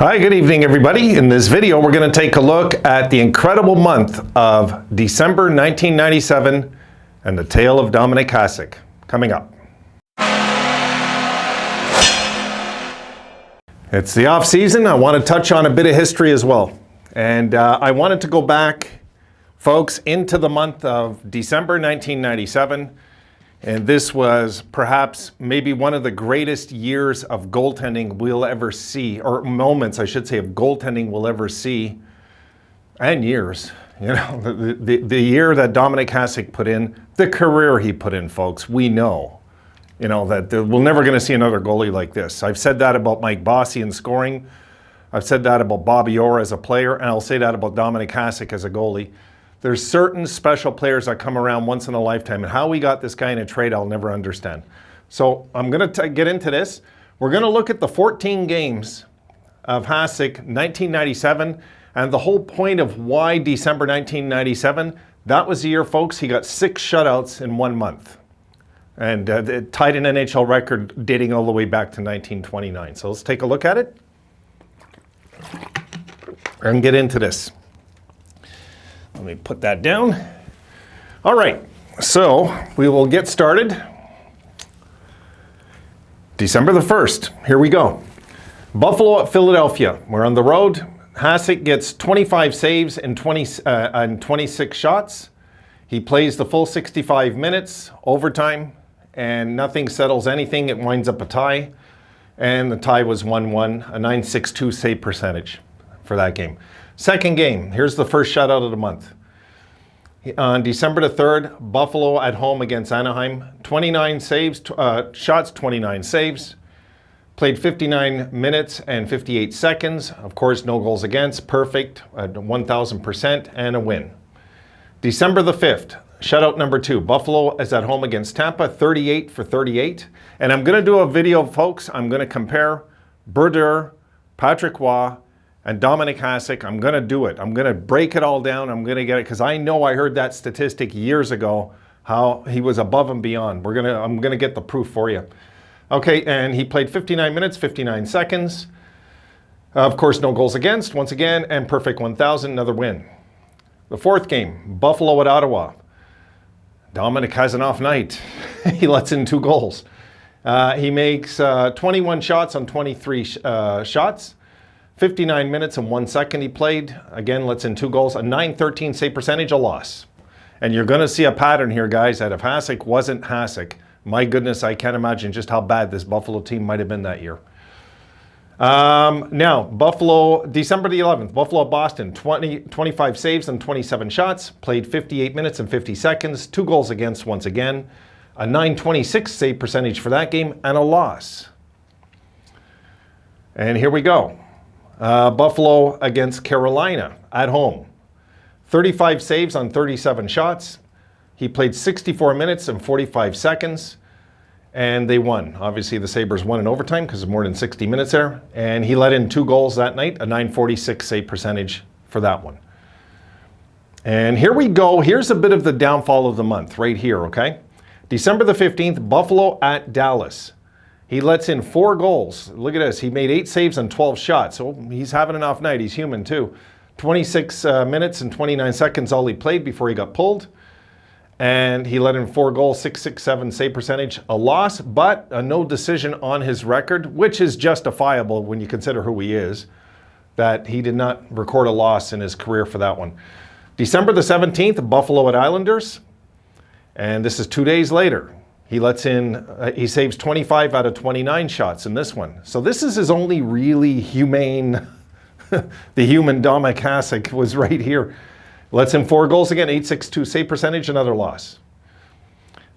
Hi, good evening everybody. In this video we're going to take a look at the incredible month of December 1997 and the tale of Dominic Hasek coming up. It's the off season. I want to touch on a bit of history as well. And I wanted to go back, folks, into the month of December 1997. And this was perhaps maybe one of the greatest years of goaltending we'll ever see, or moments, I should say, of goaltending we'll ever see, and years. You know, the year that Dominic Hasek put in, the career he put in, folks, we know. You know, that we're never going to see another goalie like this. I've said that about Mike Bossy in scoring. I've said that about Bobby Orr as a player, and I'll say that about Dominic Hasek as a goalie. There's certain special players that come around once in a lifetime, and how we got this guy in a trade, I'll never understand. So I'm going to get into this. We're going to look at the 14 games of Hasek 1997, and the whole point of why December 1997, that was the year, folks, he got 6 shutouts in 1 month. And it tied an NHL record dating all the way back to 1929. So let's take a look at it and get into this. Let me put that down. All right, so we will get started. December the 1st, here we go. Buffalo at Philadelphia. We're on the road. Hasek gets 25 saves and 26 shots. He plays the full 65 minutes, overtime, and nothing settles anything. It winds up a tie, and the tie was 1-1, a .962 save percentage for that game. Second game, here's the first shutout of the month. On December the 3rd, Buffalo at home against Anaheim. 29 saves, shots, 29 saves. Played 59 minutes and 58 seconds. Of course, no goals against, perfect, 1,000%, and a win. December the 5th, shutout number 2. Buffalo is at home against Tampa, 38 for 38. And I'm going to do a video, folks. I'm going to compare Brodeur, Patrick Roy, and Dominic Hasek. I'm going to do it. I'm going to break it all down. I'm going to get it because I know I heard that statistic years ago, how he was above and beyond. I'm going to get the proof for you. Okay, and he played 59 minutes, 59 seconds. Of course, no goals against, once again, and perfect 1,000, another win. The fourth game, Buffalo at Ottawa. Dominic has an off night. He lets in 2 goals. He makes 21 shots on 23 shots. 59 minutes and 1 second he played. Again, lets in 2 goals, a .913 save percentage, a loss. And you're going to see a pattern here, guys, that if Hasek wasn't Hasek, my goodness, I can't imagine just how bad this Buffalo team might have been that year. Now, Buffalo, December the 11th, Buffalo Boston, 25 saves and 27 shots, played 58 minutes and 50 seconds, 2 goals against once again, a .926 save percentage for that game, and a loss. And here we go. Buffalo against Carolina at home. 35 saves on 37 shots. He played 64 minutes and 45 seconds, and they won. Obviously, the Sabres won in overtime because it's more than 60 minutes there, and he let in 2 goals that night, a .946 save percentage for that one. And here we go. Here's a bit of the downfall of the month right here, okay? December the 15th, Buffalo at Dallas. He lets in 4 goals. Look at this. He made 8 saves and 12 shots. So he's having an off night. He's human too. 26 minutes and 29 seconds all he played before he got pulled. And he let in 4 goals, .667 save percentage, a loss, but a no decision on his record, which is justifiable when you consider who he is, that he did not record a loss in his career for that one. December the 17th, Buffalo at Islanders. And this is 2 days later. He lets in, he saves 25 out of 29 shots in this one. So this is his only really humane, the human Dominic Hasek was right here. Lets in 4 goals again, .862 save percentage, another loss.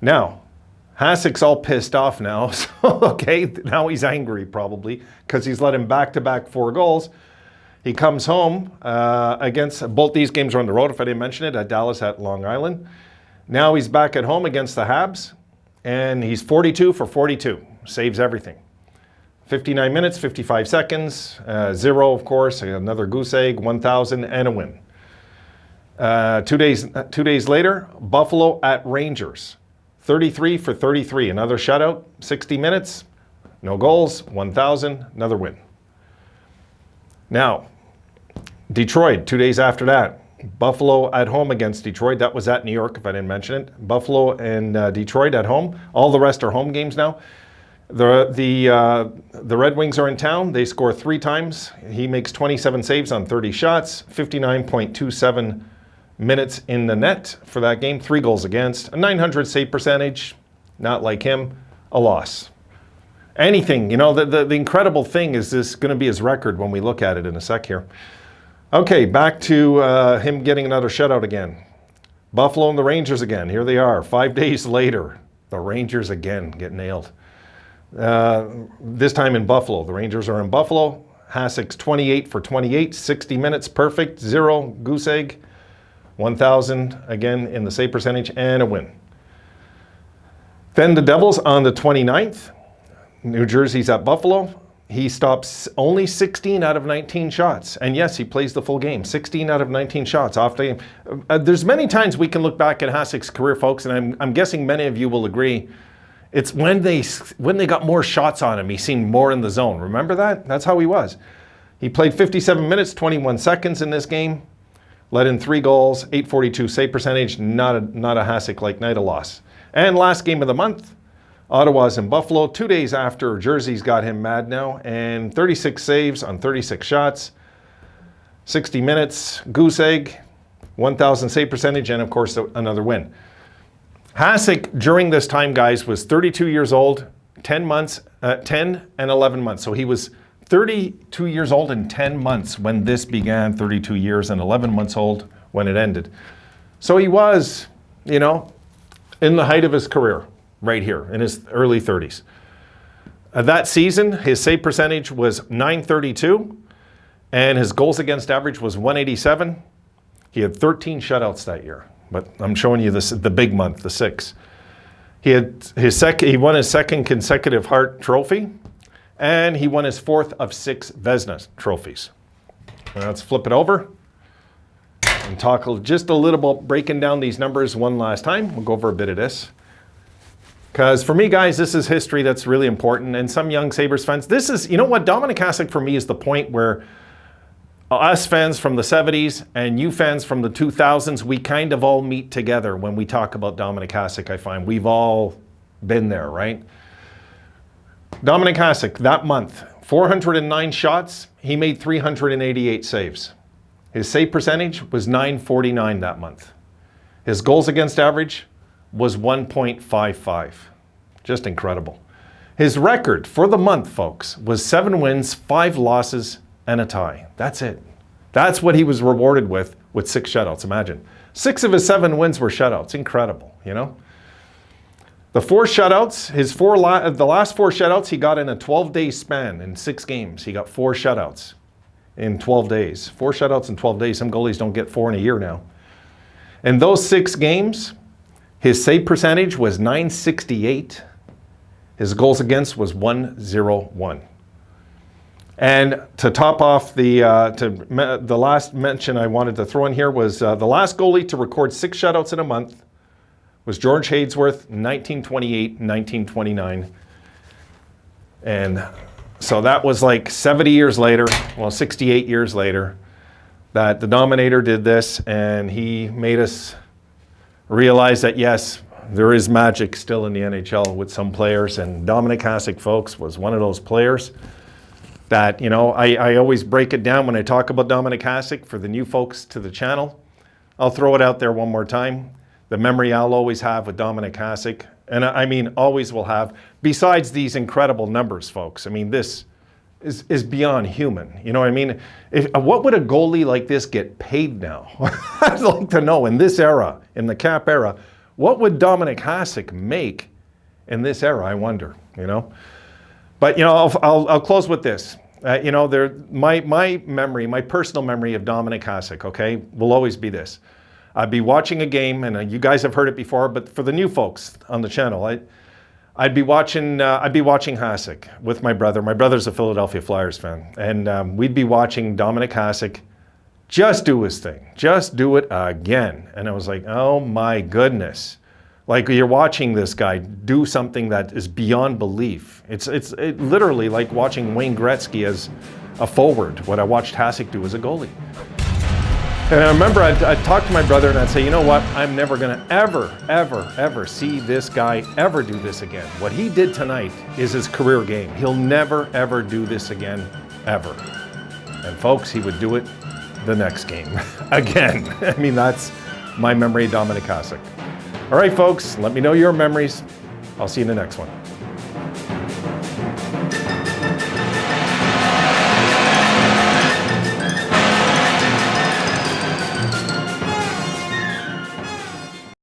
Now, Hasek's all pissed off now. So, okay, now he's angry probably because he's let him back-to-back 4 goals. He comes home against, both these games are on the road, if I didn't mention it, at Dallas at Long Island. Now he's back at home against the Habs. And he's 42 for 42, saves everything. 59 minutes, 55 seconds, 0, of course, another goose egg, 1,000, and a win. 2 days later, Buffalo at Rangers. 33 for 33, another shutout, 60 minutes, no goals, 1,000, another win. Now, Detroit, 2 days after that. Buffalo at home against Detroit. That was at New York, if I didn't mention it. Buffalo and Detroit at home. All the rest are home games now. The Red Wings are in town. They score 3 times. He makes 27 saves on 30 shots, 59.27 minutes in the net for that game. 3 goals against, a 900 save percentage. Not like him, a loss. Anything, you know, the incredible thing is this going to be his record when we look at it in a sec here. Okay, back to him getting another shutout again. Buffalo and the Rangers again. Here they are, 5 days later. The Rangers again get nailed. This time in Buffalo. The Rangers are in Buffalo. Hasek's 28 for 28, 60 minutes, perfect, 0 goose egg, 1,000 again in the save percentage, and a win. Then the Devils on the 29th. New Jersey's at Buffalo. He stops only 16 out of 19 shots. And yes, he plays the full game. 16 out of 19 shots off the game. There's many times we can look back at Hasek's career, folks, and I'm guessing many of you will agree. It's when they got more shots on him, he seemed more in the zone. Remember that? That's how he was. He played 57 minutes, 21 seconds in this game. Let in 3 goals, 842 save percentage. Not a Hasek-like night, a loss. And last game of the month, Ottawa's in Buffalo, 2 days after Jersey's got him mad now, and 36 saves on 36 shots, 60 minutes, goose egg, 1,000 save percentage, and of course another win. Hasek during this time, guys, was 32 years old, 10 and 11 months. So he was 32 years old in 10 months when this began, 32 years and 11 months old when it ended. So he was, you know, in the height of his career, right here, in his early 30s. That season, his save percentage was .932, and his goals against average was .187. He had 13 shutouts that year, but I'm showing you this, the big month, the 6. He won his second consecutive Hart Trophy, and he won his 4th of 6 Vezina trophies. Now let's flip it over and talk just a little about breaking down these numbers one last time. We'll go over a bit of this. Because for me, guys, this is history that's really important. And some young Sabres fans, this is, you know what, Dominik Hasek for me is the point where us fans from the 70s and you fans from the 2000s, we kind of all meet together when we talk about Dominik Hasek, I find. We've all been there, right? Dominik Hasek, that month, 409 shots, he made 388 saves. His save percentage was .949 that month. His goals against average was 1.55. Just incredible. His record for the month, folks, was 7 wins, 5 losses, and a tie. That's it. That's what he was rewarded with 6 shutouts, imagine. 6 of his 7 wins were shutouts. Incredible, you know? The 4 shutouts, the last 4 shutouts he got in a 12-day span in 6 games. He got 4 shutouts in 12 days. 4 shutouts in 12 days. Some goalies don't get 4 in a year now. In those 6 games, his save percentage was .968. His goals against was .101. And to top off the last mention I wanted to throw in here was the last goalie to record 6 shutouts in a month was George Hadesworth, 1928, 1929. And so that was like 70 years later, well, 68 years later, that the Dominator did this, and he made us realize that, yes, there is magic still in the NHL with some players, and Dominik Hasek, folks, was one of those players that, you know, I always break it down when I talk about Dominik Hasek for the new folks to the channel. I'll throw it out there one more time. The memory I'll always have with Dominik Hasek, and I mean always will have, besides these incredible numbers, folks. I mean, this is beyond human. You know what I mean? What would a goalie like this get paid now? I'd like to know in this era, in the cap era, what would Dominik Hasek make in this era, I wonder, you know? But, you know, I'll close with this. You know, my memory, my personal memory of Dominik Hasek, okay, will always be this. I'd be watching a game, and you guys have heard it before, but for the new folks on the channel, I'd be watching Hasek with my brother. My brother's a Philadelphia Flyers fan, and we'd be watching Dominik Hasek just do his thing, just do it again. And I was like, oh my goodness. Like, you're watching this guy do something that is beyond belief. It's literally like watching Wayne Gretzky a forward, what I watched Hasek do as a goalie. And I remember I'd talk to my brother and I'd say, you know what, I'm never gonna ever see this guy ever do this again. What he did tonight is his career game. He'll never, ever do this again, ever. And folks, he would do it the next game, again. I mean, that's my memory of Dominik Hasek. All right, folks, let me know your memories. I'll see you in the next one.